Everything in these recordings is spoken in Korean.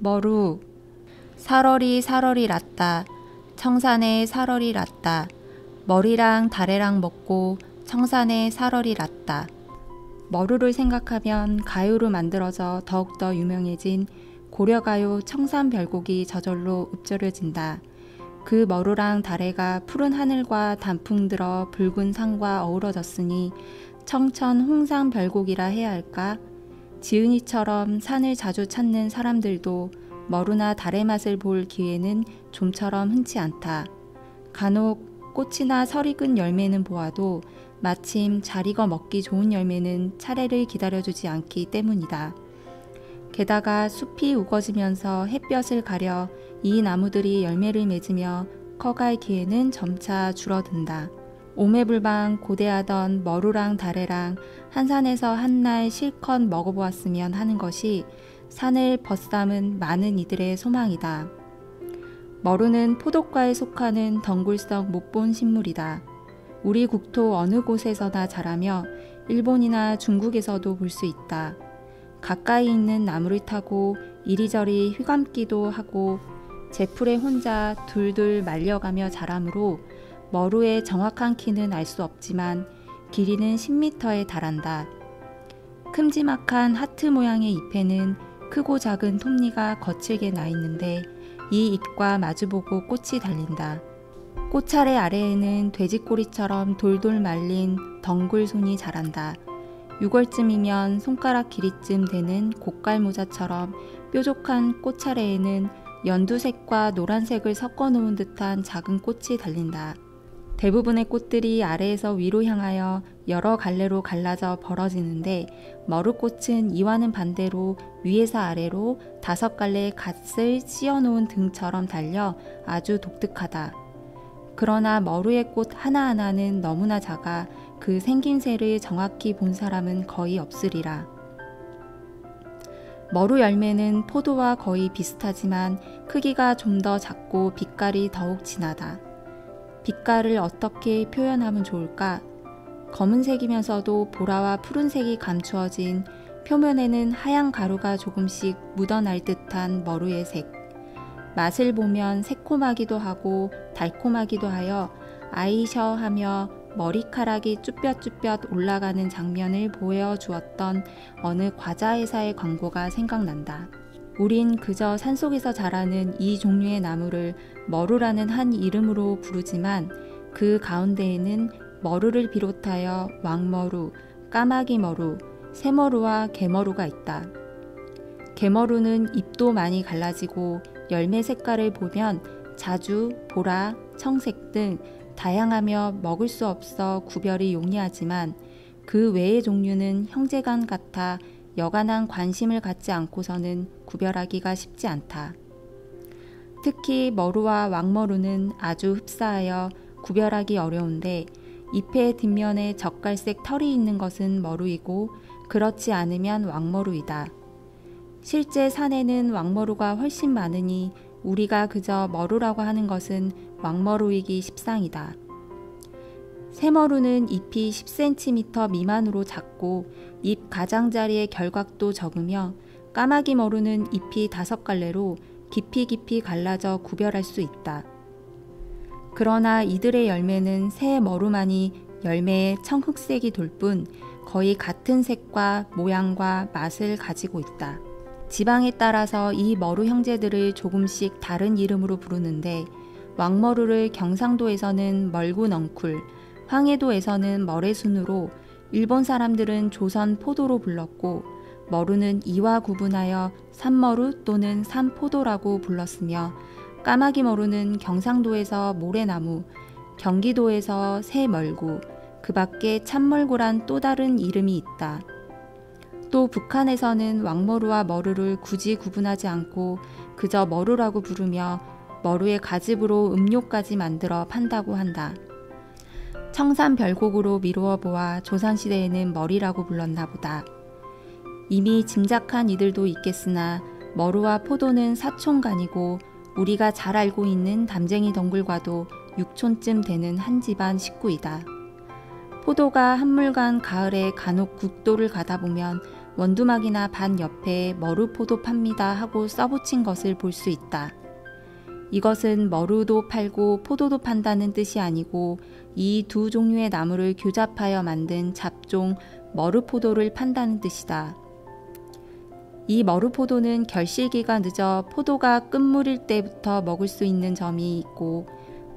머루. 살얼이 살얼이 랐다. 청산에 살얼이 랐다. 머리랑 다래랑 먹고 청산에 살얼이 랐다. 머루를 생각하면 가요로 만들어져 더욱더 유명해진 고려가요 청산별곡이 저절로 읊조려진다. 그 머루랑 다래가 푸른 하늘과 단풍 들어 붉은 산과 어우러졌으니 청천 홍상별곡이라 해야 할까? 지은이처럼 산을 자주 찾는 사람들도 머루나 다래 맛을 볼 기회는 좀처럼 흔치 않다. 간혹 꽃이나 설익은 열매는 보아도 마침 잘 익어 먹기 좋은 열매는 차례를 기다려주지 않기 때문이다. 게다가 숲이 우거지면서 햇볕을 가려 이 나무들이 열매를 맺으며 커갈 기회는 점차 줄어든다. 오매불방 고대하던 머루랑 다래랑 한 산에서 한날 실컷 먹어보았으면 하는 것이 산을 벗삼은 많은 이들의 소망이다. 머루는 포도과에 속하는 덩굴성 못본 식물이다. 우리 국토 어느 곳에서나 자라며 일본이나 중국에서도 볼 수 있다. 가까이 있는 나무를 타고 이리저리 휘감기도 하고 제풀에 혼자 둘둘 말려가며 자라므로 머루의 정확한 키는 알 수 없지만 길이는 10m에 달한다. 큼지막한 하트 모양의 잎에는 크고 작은 톱니가 거칠게 나 있는데 이 잎과 마주보고 꽃이 달린다. 꽃차례 아래에는 돼지꼬리처럼 돌돌 말린 덩굴손이 자란다. 6월쯤이면 손가락 길이쯤 되는 고깔모자처럼 뾰족한 꽃차례에는 연두색과 노란색을 섞어 놓은 듯한 작은 꽃이 달린다. 대부분의 꽃들이 아래에서 위로 향하여 여러 갈래로 갈라져 벌어지는데 머루꽃은 이와는 반대로 위에서 아래로 5갈래의 갓을 씌어놓은 등처럼 달려 아주 독특하다. 그러나 머루의 꽃 하나하나는 너무나 작아 그 생김새를 정확히 본 사람은 거의 없으리라. 머루 열매는 포도와 거의 비슷하지만 크기가 좀 더 작고 빛깔이 더욱 진하다. 빛깔을 어떻게 표현하면 좋을까? 검은색이면서도 보라와 푸른색이 감추어진 표면에는 하얀 가루가 조금씩 묻어날 듯한 머루의 색. 맛을 보면 새콤하기도 하고 달콤하기도 하여 아이셔 하며 머리카락이 쭈뼛쭈뼛 올라가는 장면을 보여주었던 어느 과자 회사의 광고가 생각난다. 우린 그저 산속에서 자라는 이 종류의 나무를 머루라는 한 이름으로 부르지만 그 가운데에는 머루를 비롯하여 왕머루, 까마귀머루, 새머루와 개머루가 있다. 개머루는 잎도 많이 갈라지고 열매 색깔을 보면 자주, 보라, 청색 등 다양하며 먹을 수 없어 구별이 용이하지만 그 외의 종류는 형제간 같아 여간한 관심을 갖지 않고서는 구별하기가 쉽지 않다. 특히 머루와 왕머루는 아주 흡사하여 구별하기 어려운데 잎의 뒷면에 젓갈색 털이 있는 것은 머루이고 그렇지 않으면 왕머루이다. 실제 산에는 왕머루가 훨씬 많으니 우리가 그저 머루라고 하는 것은 왕머루이기 십상이다. 새머루는 잎이 10cm 미만으로 작고 잎 가장자리의 결각도 적으며 까마귀 머루는 잎이 5갈래로 깊이 갈라져 구별할 수 있다. 그러나 이들의 열매는 새 머루만이 열매에 청흑색이 돌 뿐 거의 같은 색과 모양과 맛을 가지고 있다. 지방에 따라서 이 머루 형제들을 조금씩 다른 이름으로 부르는데 왕머루를 경상도에서는 멀구넝쿨, 황해도에서는 머래순으로, 일본 사람들은 조선 포도로 불렀고 머루는 이와 구분하여 산머루 또는 산포도라고 불렀으며 까마귀 머루는 경상도에서 모래나무, 경기도에서 새멀구, 그 밖에 참멀구란 또 다른 이름이 있다. 또 북한에서는 왕머루와 머루를 굳이 구분하지 않고 그저 머루라고 부르며 머루의 가집으로 음료까지 만들어 판다고 한다. 청산별곡으로 미루어 보아 조선시대에는 머리라고 불렀나 보다. 이미 짐작한 이들도 있겠으나 머루와 포도는 사촌간이고 우리가 잘 알고 있는 담쟁이 덩굴과도 6촌쯤 되는 한 집안 식구이다. 포도가 한물간 가을에 간혹 국도를 가다 보면 원두막이나 밭 옆에 머루포도 팝니다 하고 써붙인 것을 볼 수 있다. 이것은 머루도 팔고 포도도 판다는 뜻이 아니고 이 두 종류의 나무를 교잡하여 만든 잡종 머루포도를 판다는 뜻이다. 이 머루포도는 결실기가 늦어 포도가 끝물일 때부터 먹을 수 있는 점이 있고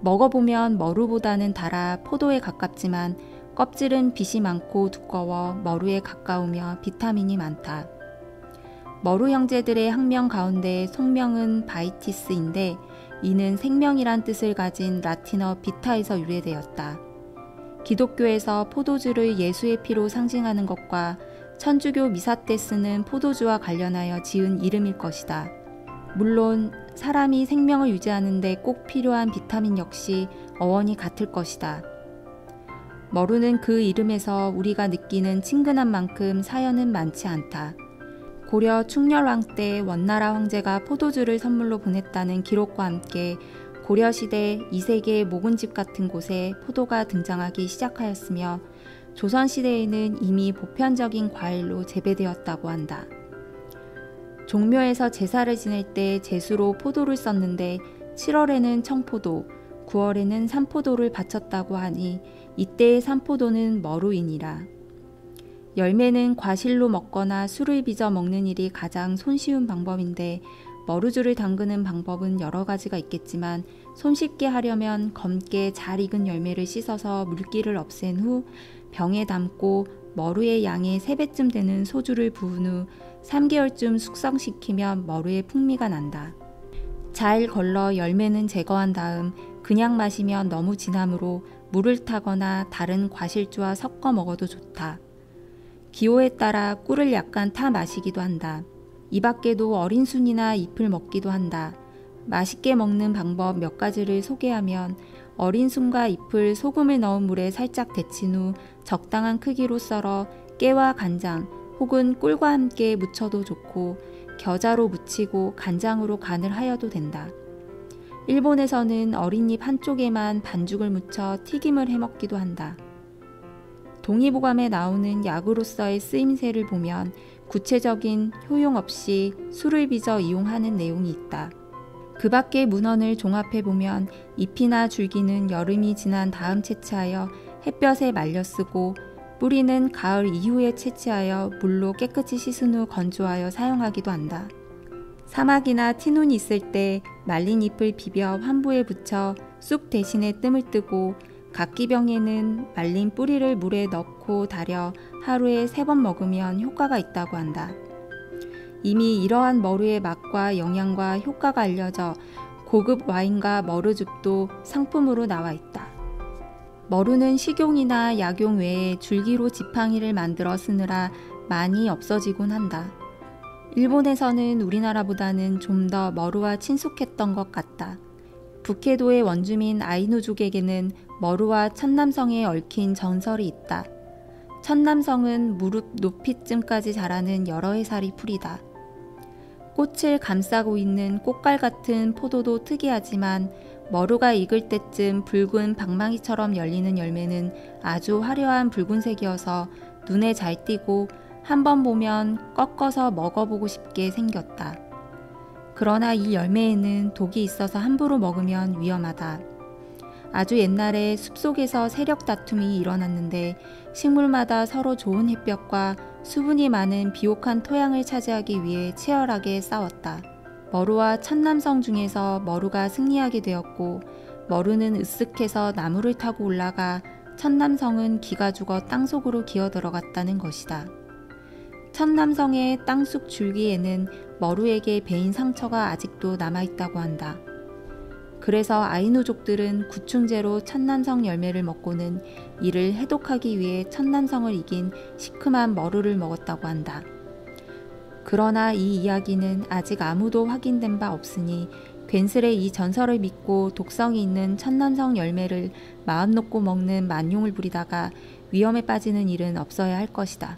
먹어보면 머루보다는 달아 포도에 가깝지만 껍질은 빛이 많고 두꺼워 머루에 가까우며 비타민이 많다. 머루 형제들의 학명 가운데 속명은 바이티스인데 이는 생명이란 뜻을 가진 라틴어 비타에서 유래되었다. 기독교에서 포도주를 예수의 피로 상징하는 것과 천주교 미사 때 쓰는 포도주와 관련하여 지은 이름일 것이다. 물론 사람이 생명을 유지하는 데 꼭 필요한 비타민 역시 어원이 같을 것이다. 머루는 그 이름에서 우리가 느끼는 친근한 만큼 사연은 많지 않다. 고려 충렬왕 때 원나라 황제가 포도주를 선물로 보냈다는 기록과 함께 고려시대 2세기의 묵은집 같은 곳에 포도가 등장하기 시작하였으며 조선시대에는 이미 보편적인 과일로 재배되었다고 한다. 종묘에서 제사를 지낼 때 제수로 포도를 썼는데 7월에는 청포도, 9월에는 산포도를 바쳤다고 하니 이때의 산포도는 머루이니라. 열매는 과실로 먹거나 술을 빚어 먹는 일이 가장 손쉬운 방법인데 머루주를 담그는 방법은 여러 가지가 있겠지만 손쉽게 하려면 검게 잘 익은 열매를 씻어서 물기를 없앤 후 병에 담고 머루의 양의 3배쯤 되는 소주를 부은 후 3개월쯤 숙성시키면 머루의 풍미가 난다. 잘 걸러 열매는 제거한 다음 그냥 마시면 너무 진하므로 물을 타거나 다른 과실주와 섞어 먹어도 좋다. 기호에 따라 꿀을 약간 타 마시기도 한다. 이 밖에도 어린 순이나 잎을 먹기도 한다. 맛있게 먹는 방법 몇 가지를 소개하면 어린 순과 잎을 소금을 넣은 물에 살짝 데친 후 적당한 크기로 썰어 깨와 간장 혹은 꿀과 함께 무쳐도 좋고 겨자로 무치고 간장으로 간을 하여도 된다. 일본에서는 어린 잎 한쪽에만 반죽을 묻혀 튀김을 해먹기도 한다. 동의보감에 나오는 약으로서의 쓰임새를 보면 구체적인 효용 없이 술을 빚어 이용하는 내용이 있다. 그 밖의 문헌을 종합해보면 잎이나 줄기는 여름이 지난 다음 채취하여 햇볕에 말려 쓰고 뿌리는 가을 이후에 채취하여 물로 깨끗이 씻은 후 건조하여 사용하기도 한다. 사막이나 티눈이 있을 때 말린 잎을 비벼 환부에 붙여 쑥 대신에 뜸을 뜨고 각기병에는 말린 뿌리를 물에 넣고 달여 하루에 3번 먹으면 효과가 있다고 한다. 이미 이러한 머루의 맛과 영양과 효과가 알려져 고급 와인과 머루즙도 상품으로 나와 있다. 머루는 식용이나 약용 외에 줄기로 지팡이를 만들어 쓰느라 많이 없어지곤 한다. 일본에서는 우리나라보다는 좀 더 머루와 친숙했던 것 같다. 북해도의 원주민 아이누족에게는 머루와 천남성에 얽힌 전설이 있다. 천남성은 무릎 높이쯤까지 자라는 여러 해살이 풀이다. 꽃을 감싸고 있는 꽃갈 같은 포도도 특이하지만 머루가 익을 때쯤 붉은 방망이처럼 열리는 열매는 아주 화려한 붉은색이어서 눈에 잘 띄고 한번 보면 꺾어서 먹어보고 싶게 생겼다. 그러나 이 열매에는 독이 있어서 함부로 먹으면 위험하다. 아주 옛날에 숲속에서 세력 다툼이 일어났는데 식물마다 서로 좋은 햇볕과 수분이 많은 비옥한 토양을 차지하기 위해 치열하게 싸웠다. 머루와 천남성 중에서 머루가 승리하게 되었고 머루는 으쓱해서 나무를 타고 올라가 천남성은 기가 죽어 땅속으로 기어 들어갔다는 것이다. 천남성의 땅속 줄기에는 머루에게 베인 상처가 아직도 남아있다고 한다. 그래서 아이누족들은 구충제로 천남성 열매를 먹고는 이를 해독하기 위해 천남성을 이긴 시큼한 머루를 먹었다고 한다. 그러나 이 이야기는 아직 아무도 확인된 바 없으니 괜스레 이 전설을 믿고 독성이 있는 천남성 열매를 마음 놓고 먹는 만용을 부리다가 위험에 빠지는 일은 없어야 할 것이다.